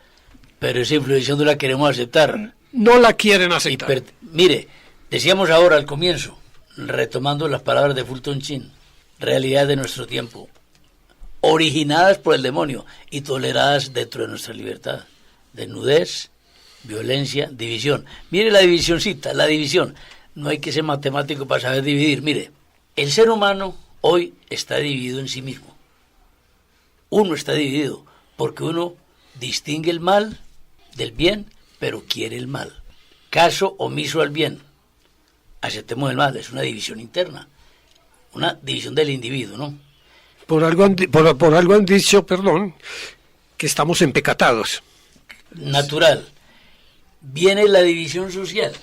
S2: pero esa influencia no la queremos aceptar.
S4: No la quieren aceptar.
S2: Mire, decíamos ahora al comienzo, retomando las palabras de Fulton Sheen, realidad de nuestro tiempo, originadas por el demonio y toleradas dentro de nuestra libertad. Desnudez, violencia, división. Mire la divisioncita, la división. No hay que ser matemático para saber dividir. Mire, el ser humano hoy está dividido en sí mismo. Uno está dividido porque uno distingue el mal del bien, pero quiere el mal. Caso omiso al bien. Aceptemos el mal, es una división interna. Una división del individuo, ¿no?
S4: Por algo han dicho, que estamos empecatados.
S2: Natural. Viene la división social.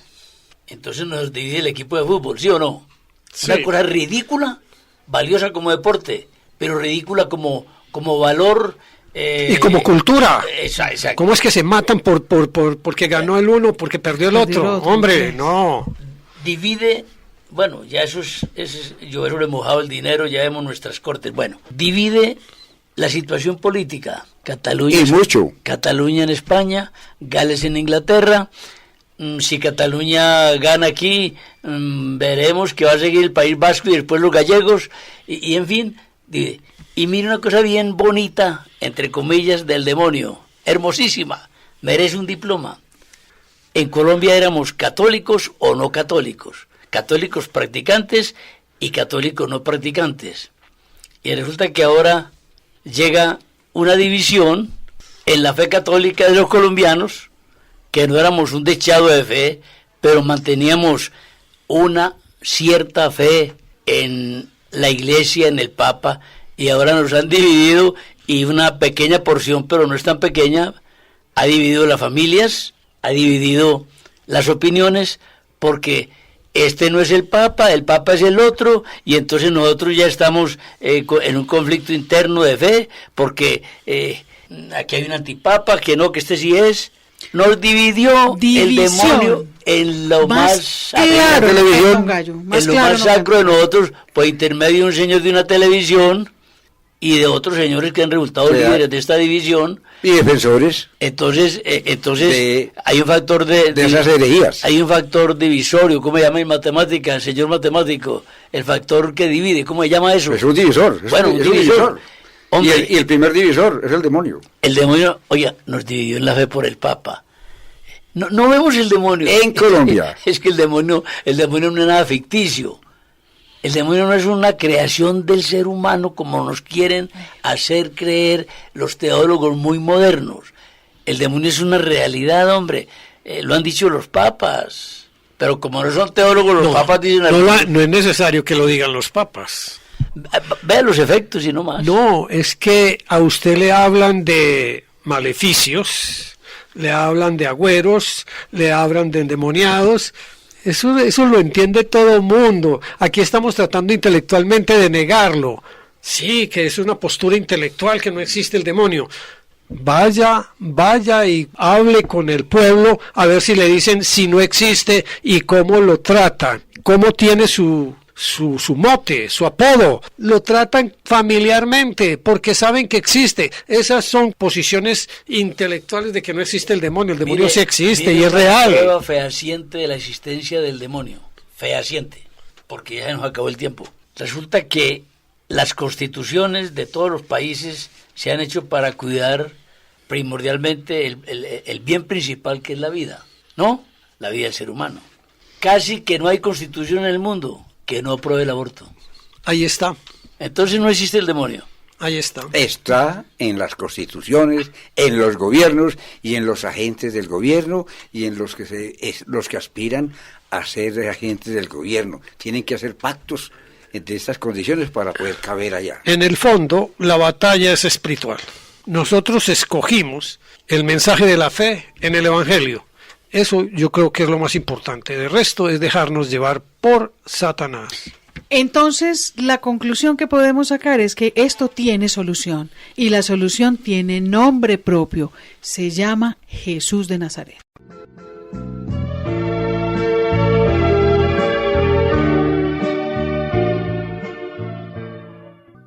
S2: Entonces nos divide el equipo de fútbol, ¿sí o no?
S4: Sí.
S2: Una cosa ridícula, valiosa como deporte, pero ridícula como valor.
S4: Y como cultura.
S2: Exacto.
S4: ¿Cómo es que se matan porque ganó el uno, porque perdió el otro? Hombre, no.
S2: Divide bueno, ya eso es llovero remojado el dinero, ya vemos nuestras cortes. Bueno, divide la situación política. Cataluña,
S5: Y mucho.
S2: Cataluña en España, Gales en Inglaterra. Si Cataluña gana aquí, veremos que va a seguir el País Vasco y después los gallegos, y en fin, y mira una cosa bien bonita, entre comillas, del demonio, hermosísima, merece un diploma. En Colombia éramos católicos o no católicos, católicos practicantes y católicos no practicantes, y resulta que ahora llega una división en la fe católica de los colombianos, que no éramos un dechado de fe, pero manteníamos una cierta fe en la Iglesia, en el Papa, y ahora nos han dividido, y una pequeña porción, pero no es tan pequeña, ha dividido las familias, ha dividido las opiniones, porque este no es el Papa es el otro, y entonces nosotros ya estamos en un conflicto interno de fe, porque aquí hay un antipapa, que no, que este sí es. Nos dividió el demonio en lo más
S3: claro,
S2: sacro de nosotros, por intermedio de un señor de una televisión y de otros señores que han resultado líderes de esta división
S5: y defensores.
S2: Entonces hay un factor de
S5: esas herejías.
S2: Hay un factor divisorio, ¿cómo se llama en matemáticas, señor matemático? El factor que divide, ¿cómo se llama eso?
S5: Es un divisor.
S2: Bueno, un divisor.
S5: Hombre, y el primer divisor es el demonio.
S2: El demonio, oiga, nos dividió en la fe por el Papa. No vemos el demonio.
S5: En Colombia.
S2: Es que el demonio no es nada ficticio. El demonio no es una creación del ser humano como nos quieren hacer creer los teólogos muy modernos. El demonio es una realidad, hombre. Lo han dicho los papas. Pero como no son teólogos, los papas dicen...
S4: No es necesario que lo digan los papas.
S2: Vea los efectos y no más.
S4: No, es que a usted le hablan de maleficios, le hablan de agüeros, le hablan de endemoniados. Eso lo entiende todo el mundo. Aquí estamos tratando intelectualmente de negarlo. Sí, que es una postura intelectual, que no existe el demonio. Vaya y hable con el pueblo a ver si le dicen si no existe y cómo lo tratan, cómo tiene su mote, su apodo. Lo tratan familiarmente porque saben que existe. Esas son posiciones intelectuales de que no existe el demonio. El demonio sí existe y es real.
S2: Una prueba fehaciente de la existencia del demonio. Fehaciente, porque ya nos acabó el tiempo. Resulta que las constituciones de todos los países se han hecho para cuidar primordialmente el bien principal, que es la vida, ¿no? La vida del ser humano. Casi que no hay constitución en el mundo que no apruebe el aborto.
S4: Ahí está.
S2: Entonces no existe el demonio.
S4: Ahí está.
S5: Está en las constituciones, en los gobiernos y en los agentes del gobierno y en los que aspiran a ser agentes del gobierno. Tienen que hacer pactos de estas condiciones para poder caber allá.
S4: En el fondo, la batalla es espiritual. Nosotros escogimos el mensaje de la fe en el Evangelio. Eso yo creo que es lo más importante. De resto es dejarnos llevar por Satanás.
S3: Entonces, la conclusión que podemos sacar es que esto tiene solución, y la solución tiene nombre propio. Se llama Jesús de Nazaret.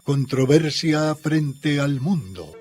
S1: Controversia frente al mundo.